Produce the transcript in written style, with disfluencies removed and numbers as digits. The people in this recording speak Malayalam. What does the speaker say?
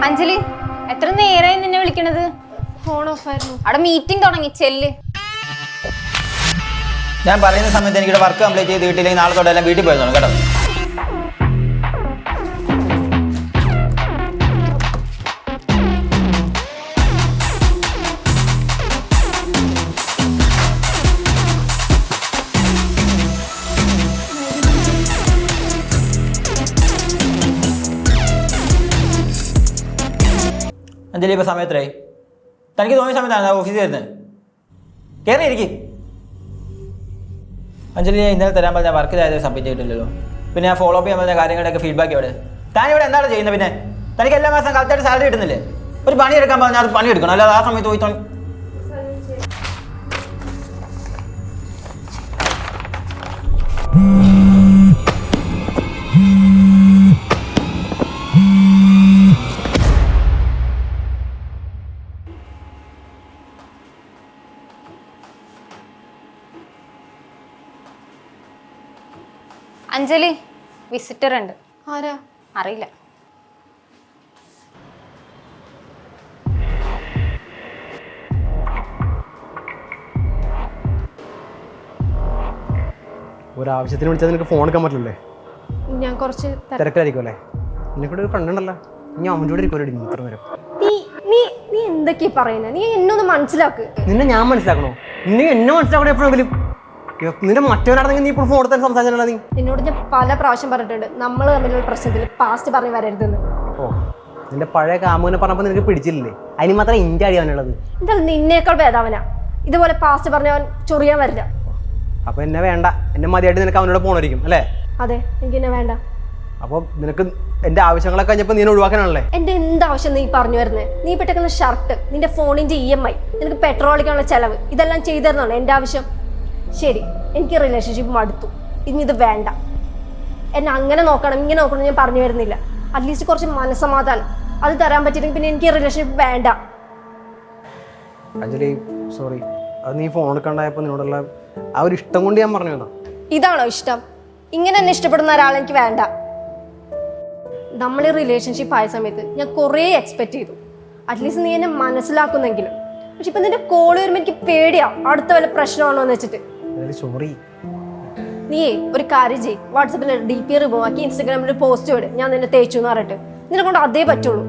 അഞ്ജലി, എത്ര നേരമായി നിന്നെ വിളിക്കണത്? ഫോൺ ഓഫ് ആയിരുന്നു. അവിടെ മീറ്റിംഗ് തുടങ്ങി, ചെല്ല്. ഞാൻ പറയുന്ന സമയത്ത് എനിക്ക് വർക്ക് കംപ്ലീറ്റ് ചെയ്ത് കിട്ടിയില്ലെങ്കിൽ നാളെ തൊട്ട് എല്ലാം വീട്ടിൽ പോയിരുന്നു കേട്ടോ. അഞ്ജലി, ഇപ്പോൾ സമയത്രേ? തനിക്ക് തോന്നിയ സമയത്താണ് ഓഫീസിൽ വരുന്നത്. കയറിയിരിക്കും. അഞ്ജലി, ഞാൻ ഇന്നലെ തരാൻ പറഞ്ഞ വർക്കിലായത് സബ്മിറ്റ് ചെയ്തിട്ടില്ലല്ലോ. പിന്നെ ഞാൻ ഫോളോ അപ്പ് ചെയ്യാൻ പറഞ്ഞ കാര്യങ്ങളുടെയൊക്കെ ഫീഡ്ബാക്ക് എവിടെ? താൻ ഇവിടെ എന്താണ് ചെയ്യുന്നത്? പിന്നെ തനിക്ക് എല്ലാ മാസം കറക്റ്റായിട്ട് സാലറി കിട്ടുന്നില്ലേ? ഒരു പണി എടുക്കാൻ പറഞ്ഞാൽ അത് പണി എടുക്കണം, അല്ലാതെ ആ സമയത്ത് പോയി അഞ്ജലി, വിസിറ്റർ ഉണ്ട്. ആരാ? അറിയില്ല. ഒരാവശ്യത്തിന് വിളിച്ചാൽ നിനക്ക് ഫോൺ എടുക്കാൻ പറ്റില്ലേ? ഞാൻ കുറച്ച് തിരക്കിലായിരിക്കും അല്ലേ? നിനക്കൂടെ ഒരു ഫ്രണ്ട് ഉണ്ടല്ലോ, നീ അവൻ്റെ കൂടെ ഇരിക്കുമല്ലോ ഇത്ര നേരം. നീ എന്തൊക്കെയാ പറയുന്നത്? നീ എന്നൊന്ന് മനസ്സിലാക്ക്. നിന്നെ ഞാൻ മനസ്സിലാക്കണോ? നീ എന്നെ മനസ്സിലാക്കണോ എപ്പോഴെങ്കിലും? നിന്റെ മറ്റവനാണെങ്കിൽ നീ ഇപ്പോൾ ഫോൺ എടുത്താൽ സംസാരിച്ചാലോ? നീ നിന്നോട് ഞാൻ പല പ്രാവശ്യം പറഞ്ഞിട്ടുണ്ട് നമ്മൾ തമ്മിലുള്ള പ്രശ്നത്തിൽ പാസ്റ്റ് പറഞ്ഞു വരരുതെന്ന്. ഓ, നിന്റെ പഴയ കാമുവിനെ പറഞ്ഞപ്പോൾ നിനക്ക് പിടിച്ചില്ലേ? അതിന് മാത്രം ഇന്ത്യ അടിയാനുള്ളത്. എന്തായാലും നിന്നേക്കാൾ ഭേദാവനാ. ഇതുപോലെ പാസ്റ്റ് പറഞ്ഞവൻ ചൊറിയാൻ വരില്ല. അപ്പൊ എന്നെ വേണ്ട, എന്നെ മതിയായിട്ട് നിനക്ക് അവനോട് പോകണമായിരിക്കും അല്ലേ? അതെ, എനിക്കെന്നെ വേണ്ട. അപ്പോൾ നിനക്ക് എൻ്റെ ആവശ്യങ്ങളൊക്കെ കഴിഞ്ഞപ്പോൾ നീ ഒഴിവാക്കാനാണല്ലേ? എൻ്റെ എന്താവശ്യം നീ പറഞ്ഞു വരുന്നത്? നീ പെട്ടെന്ന് ഷർട്ട്, നിന്റെ ഫോണിന്റെ EMI, നിനക്ക് പെട്രോൾ അടിക്കാനുള്ള ചെലവ്, ഇതെല്ലാം ചെയ്തു തരുന്നതാണ് എൻ്റെ ആവശ്യം. ശരി, എനിക്ക് റിലേഷൻഷിപ്പ് മടുത്തു, ഇനി ഇത് വേണ്ട. എന്നെ അങ്ങനെ നോക്കണം ഇങ്ങനെ നോക്കണം ഞാൻ പറഞ്ഞു വരുന്നില്ല. അറ്റ്ലീസ്റ്റ് കുറച്ച് മനസ്സമാധാനം അത് തരാൻ പറ്റിയില്ലെങ്കിൽ പിന്നെ എനിക്ക് റിലേഷൻഷിപ്പ് വേണ്ട. അഞ്ജലി, സോറി, അത് നീ ഫോൺ എടുക്കാണ്ടായപ്പോൾ നിന്നോടുള്ള ആ ഒരു ഇഷ്ടം കൊണ്ട് ഞാൻ പറഞ്ഞതാ. ഇതാണോ ഇഷ്ടം? ഇങ്ങനെ എന്നെ ഇഷ്ടപ്പെടുന്ന ഒരാളെ എനിക്ക് വേണ്ട. നമ്മൾ ഈ റിലേഷൻഷിപ്പ് ആയ സമയത്ത് ഞാൻ കുറേ എക്സ്പെക്ട് ചെയ്തു, അറ്റ്ലീസ്റ്റ് നീ എന്നെ മനസ്സിലാക്കുന്നെങ്കിലും. പക്ഷെ ഇപ്പൊ നിന്റെ കോള് വരുമ്പോൾ എനിക്ക് പേടിയാ, അടുത്ത വല്ല പ്രശ്നമാണോ എന്ന് വെച്ചിട്ട്. സോറി. നീയേ ഒരു കാര്യം ചെയ്യ്, വാട്സപ്പിൽ DP റിമൂവ് ആക്കി ഇൻസ്റ്റാഗ്രാമിൽ പോസ്റ്റ് വിട്, ഞാൻ നിന്നെ തേച്ചു എന്ന് പറഞ്ഞിട്ട്. നിന്നെ കൊണ്ട് അതേ പറ്റുള്ളൂ.